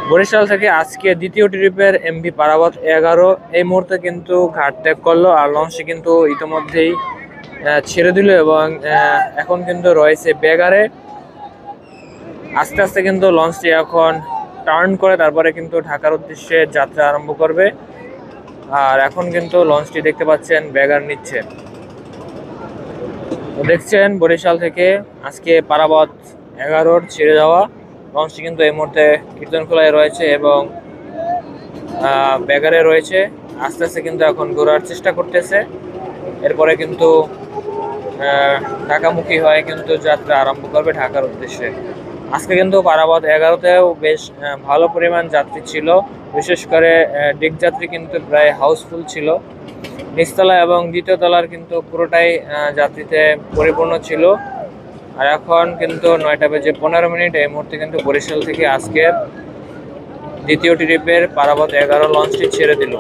বরিশাল থেকে আজকে দ্বিতীয় ট্রিপের এমভি পারাবত 11 এই মুহূর্তে কিন্তু ঘাট ত্যাগ করলো, আর লঞ্চটি কিন্তু ইতিমধ্যেই ছেড়ে দিল এবং এখন কিন্তু রয়েছে বেগারে। আস্তে আস্তে কিন্তু লঞ্চটি এখন টার্ন করে তারপরে কিন্তু ঢাকার উদ্দেশ্যে যাত্রা আরম্ভ করবে। আর এখন কিন্তু লঞ্চটি দেখতে পাচ্ছেন বেগার নিচ্ছে। দেখছেন বরিশাল থেকে আজকে পারাবত 11 ছেড়ে যাওয়া লঞ্চটি কিন্তু এই মুহূর্তে কীর্তনখোলায় রয়েছে এবং বেগারে রয়েছে। আস্তে আস্তে কিন্তু এখন ঘোরার চেষ্টা করতেছে, এরপরে কিন্তু ঢাকামুখী হয়ে কিন্তু যাত্রা আরম্ভ করবে ঢাকার উদ্দেশ্যে। আজকে কিন্তু পারাবত 11তেও বেশ ভালো পরিমাণ যাত্রী ছিল, বিশেষ করে ডিগ যাত্রী কিন্তু প্রায় হাউসফুল ছিল। নিচতলা এবং দ্বিতীয় তলার কিন্তু পুরোটাই যাত্রীতে পরিপূর্ণ ছিল। আর এখন কিন্তু 9:15 এই মুহূর্তে কিন্তু বরিশাল থেকে আজকের দ্বিতীয় ট্রিপের পারাবত 11 লঞ্চটি ছেড়ে দিল।